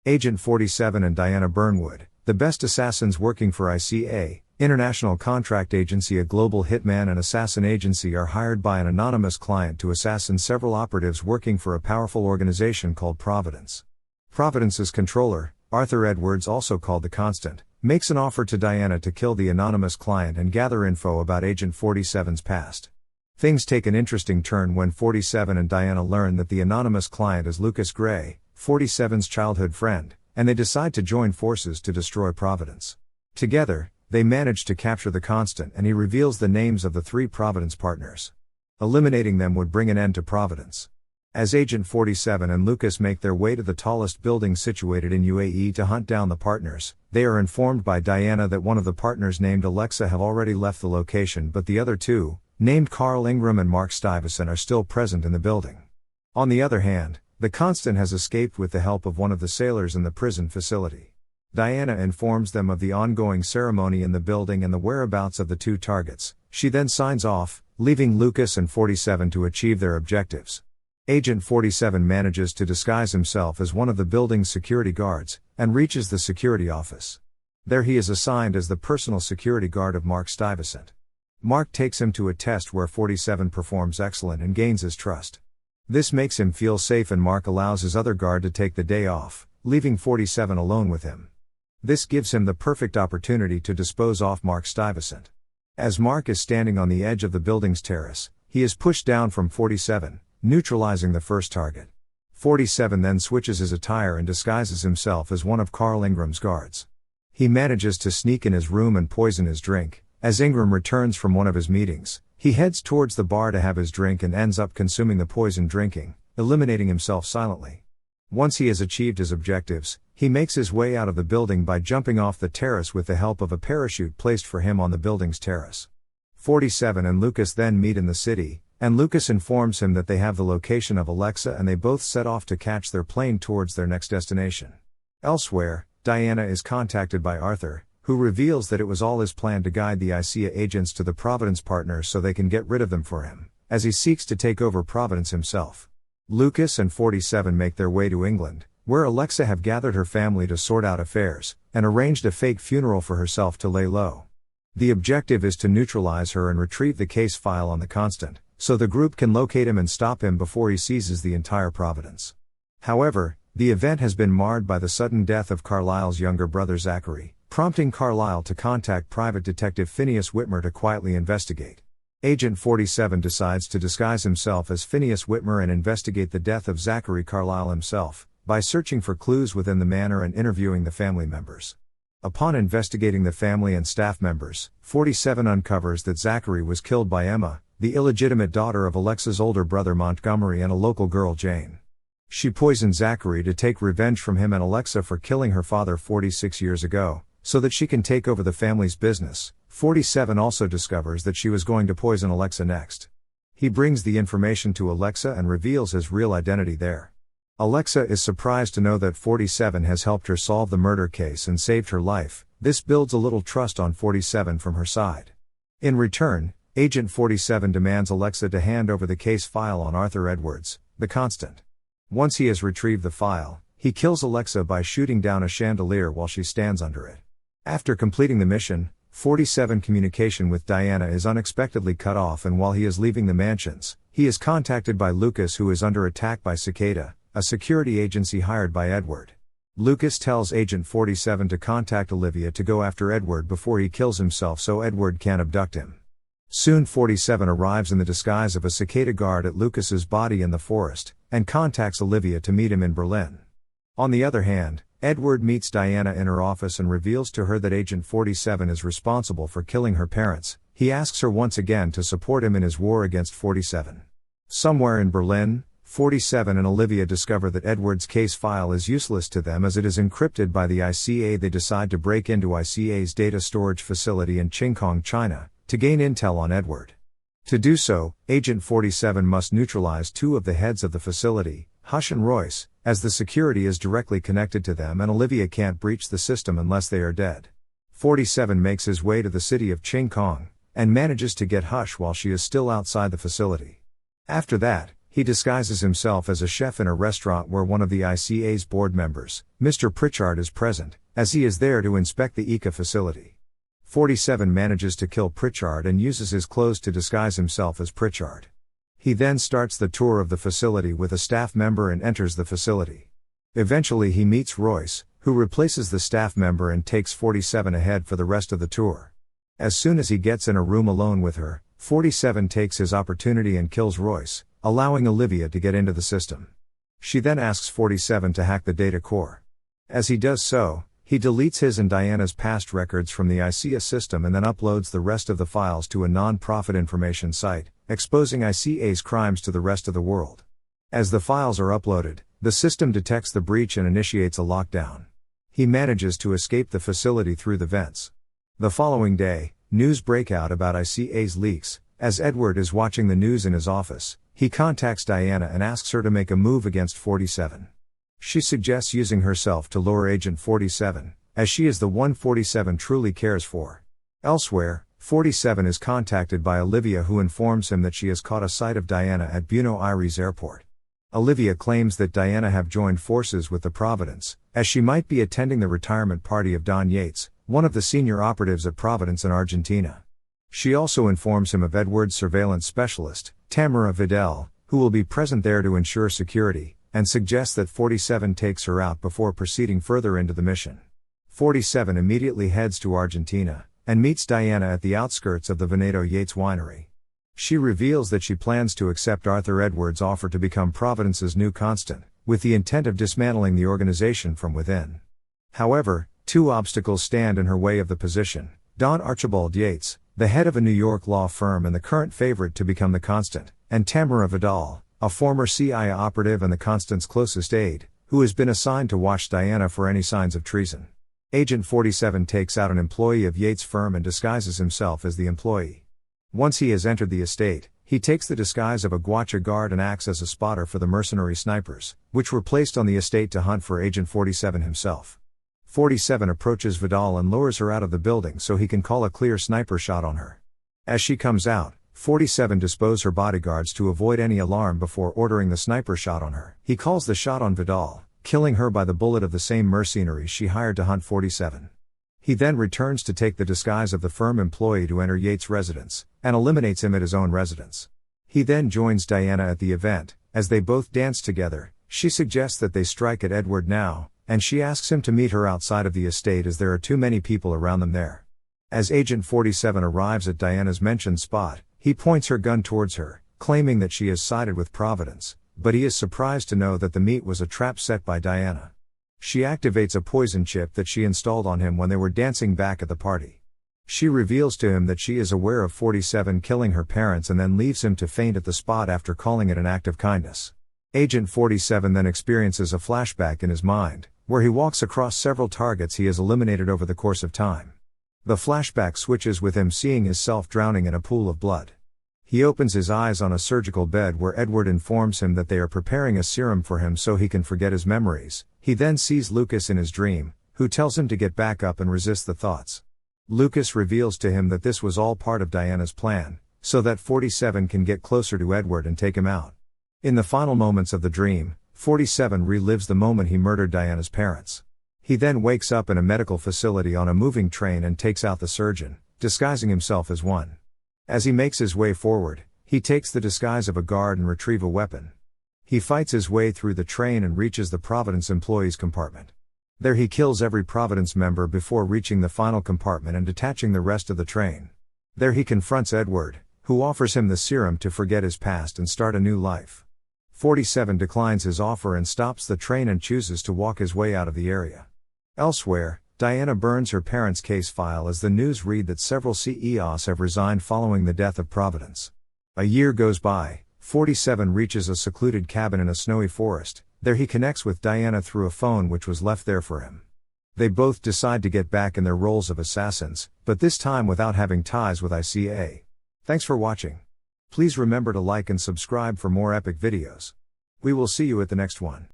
Agent 47 and Diana Burnwood, the best assassins working for ICA, International Contract Agency, a global hitman and assassin agency, are hired by an anonymous client to assassin several operatives working for a powerful organization called Providence. Providence's controller, Arthur Edwards, also called the Constant, makes an offer to Diana to kill the anonymous client and gather info about Agent 47's past. Things take an interesting turn when 47 and Diana learn that the anonymous client is Lucas Gray, 47's childhood friend, and they decide to join forces to destroy Providence. Together, they manage to capture the Constant, and he reveals the names of the 3 Providence partners. Eliminating them would bring an end to Providence. As Agent 47 and Lucas make their way to the tallest building situated in UAE to hunt down the partners, they are informed by Diana that one of the partners named Alexa have already left the location, but the other 2, named Carl Ingram and Mark Stuyvesant, are still present in the building. On the other hand, the Constant has escaped with the help of one of the sailors in the prison facility. Diana informs them of the ongoing ceremony in the building and the whereabouts of the 2 targets. She then signs off, leaving Lucas and 47 to achieve their objectives. Agent 47 manages to disguise himself as one of the building's security guards, and reaches the security office. There he is assigned as the personal security guard of Mark Stuyvesant. Mark takes him to a test where 47 performs excellent and gains his trust. This makes him feel safe, and Mark allows his other guard to take the day off, leaving 47 alone with him. This gives him the perfect opportunity to dispose off Mark Stuyvesant. As Mark is standing on the edge of the building's terrace, he is pushed down from 47, neutralizing the first target. 47 then switches his attire and disguises himself as one of Carl Ingram's guards. He manages to sneak in his room and poison his drink. As Ingram returns from one of his meetings, he heads towards the bar to have his drink and ends up consuming the poison drinking, eliminating himself silently. Once he has achieved his objectives, he makes his way out of the building by jumping off the terrace with the help of a parachute placed for him on the building's terrace. 47 and Lucas then meet in the city, and Lucas informs him that they have the location of Alexa, and they both set off to catch their plane towards their next destination. Elsewhere, Diana is contacted by Arthur, who reveals that it was all his plan to guide the ICA agents to the Providence partners so they can get rid of them for him, as he seeks to take over Providence himself. Lucas and 47 make their way to England, where Alexa have gathered her family to sort out affairs, and arranged a fake funeral for herself to lay low. The objective is to neutralize her and retrieve the case file on the Constant, so the group can locate him and stop him before he seizes the entire Providence. However, the event has been marred by the sudden death of Carlisle's younger brother Zachary, prompting Carlisle to contact private detective Phineas Whitmer to quietly investigate. Agent 47 decides to disguise himself as Phineas Whitmer and investigate the death of Zachary Carlisle himself, by searching for clues within the manor and interviewing the family members. Upon investigating the family and staff members, 47 uncovers that Zachary was killed by Emma, the illegitimate daughter of Alexa's older brother Montgomery and a local girl Jane. She poisoned Zachary to take revenge from him and Alexa for killing her father 46 years ago, so that she can take over the family's business. 47 also discovers that she was going to poison Alexa next. He brings the information to Alexa and reveals his real identity there. Alexa is surprised to know that 47 has helped her solve the murder case and saved her life. This builds a little trust on 47 from her side. In return, Agent 47 demands Alexa to hand over the case file on Arthur Edwards, the Constant. Once he has retrieved the file, he kills Alexa by shooting down a chandelier while she stands under it. After completing the mission, 47 communication with Diana is unexpectedly cut off, and while he is leaving the mansions, he is contacted by Lucas, who is under attack by Cicada, a security agency hired by Edward. Lucas tells Agent 47 to contact Olivia to go after Edward before he kills himself so Edward can abduct him. Soon 47 arrives in the disguise of a Cicada guard at Lucas's body in the forest, and contacts Olivia to meet him in Berlin. On the other hand, Edward meets Diana in her office and reveals to her that Agent 47 is responsible for killing her parents. He asks her once again to support him in his war against 47. Somewhere in Berlin, 47 and Olivia discover that Edward's case file is useless to them as it is encrypted by the ICA. They decide to break into ICA's data storage facility in Qingkong, China, to gain intel on Edward. To do so, Agent 47 must neutralize 2 of the heads of the facility, Hush and Royce, as the security is directly connected to them and Olivia can't breach the system unless they are dead. 47 makes his way to the city of Qingkong, and manages to get Hush while she is still outside the facility. After that, He disguises himself as a chef in a restaurant where one of the ICA's board members, Mr. Pritchard, is present, as he is there to inspect the ICA facility. 47 manages to kill Pritchard and uses his clothes to disguise himself as Pritchard. He then starts the tour of the facility with a staff member and enters the facility. Eventually he meets Royce, who replaces the staff member and takes 47 ahead for the rest of the tour. As soon as he gets in a room alone with her, 47 takes his opportunity and kills Royce, allowing Olivia to get into the system. She then asks 47 to hack the data core. As he does so, he deletes his and Diana's past records from the ICA system and then uploads the rest of the files to a non-profit information site, exposing ICA's crimes to the rest of the world. As the files are uploaded, the system detects the breach and initiates a lockdown. He manages to escape the facility through the vents. The following day, news break out about ICA's leaks. As Edward is watching the news in his office, he contacts Diana and asks her to make a move against 47. She suggests using herself to lure Agent 47, as she is the one 47 truly cares for. Elsewhere, 47 is contacted by Olivia, who informs him that she has caught a sight of Diana at Buenos Aires airport. Olivia claims that Diana have joined forces with the Providence, as she might be attending the retirement party of Don Yates, one of the senior operatives at Providence in Argentina. She also informs him of Edward's surveillance specialist, Tamara Vidal, who will be present there to ensure security, and suggests that 47 takes her out before proceeding further into the mission. 47 immediately heads to Argentina, and meets Diana at the outskirts of the Veneto Yates winery. She reveals that she plans to accept Arthur Edwards' offer to become Providence's new constant, with the intent of dismantling the organization from within. However, two obstacles stand in her way of the position: Don Archibald Yates, the head of a New York law firm and the current favorite to become the constant, and Tamara Vidal, a former CIA operative and the Constant's closest aide, who has been assigned to watch Diana for any signs of treason. Agent 47 takes out an employee of Yates' firm and disguises himself as the employee. Once he has entered the estate, he takes the disguise of a Guacha guard and acts as a spotter for the mercenary snipers, which were placed on the estate to hunt for Agent 47 himself. 47 approaches Vidal and lures her out of the building so he can call a clear sniper shot on her. As she comes out, 47 dispose her bodyguards to avoid any alarm before ordering the sniper shot on her. He calls the shot on Vidal, killing her by the bullet of the same mercenaries she hired to hunt 47. He then returns to take the disguise of the firm employee to enter Yates' residence, and eliminates him at his own residence. He then joins Diana at the event. As they both dance together, she suggests that they strike at Edward now, and she asks him to meet her outside of the estate as there are too many people around them there. As Agent 47 arrives at Diana's mentioned spot, he points her gun towards her, claiming that she has sided with Providence, but he is surprised to know that the meet was a trap set by Diana. She activates a poison chip that she installed on him when they were dancing back at the party. She reveals to him that she is aware of 47 killing her parents and then leaves him to faint at the spot after calling it an act of kindness. Agent 47 then experiences a flashback in his mind, where he walks across several targets he has eliminated over the course of time. The flashback switches with him seeing himself drowning in a pool of blood. He opens his eyes on a surgical bed where Edward informs him that they are preparing a serum for him so he can forget his memories. He then sees Lucas in his dream, who tells him to get back up and resist the thoughts. Lucas reveals to him that this was all part of Diana's plan, so that 47 can get closer to Edward and take him out. In the final moments of the dream, 47 relives the moment he murdered Diana's parents. He then wakes up in a medical facility on a moving train and takes out the surgeon, disguising himself as one. As he makes his way forward, he takes the disguise of a guard and retrieve a weapon. He fights his way through the train and reaches the Providence employee's compartment. There he kills every Providence member before reaching the final compartment and detaching the rest of the train. There he confronts Edward, who offers him the serum to forget his past and start a new life. 47 declines his offer and stops the train and chooses to walk his way out of the area. Elsewhere, Diana burns her parents' case file as the news read that several CEOs have resigned following the death of Providence. A year goes by, 47 reaches a secluded cabin in a snowy forest. There he connects with Diana through a phone which was left there for him. They both decide to get back in their roles of assassins, but this time without having ties with ICA. Thanks for watching. Please remember to like and subscribe for more epic videos. We will see you at the next one.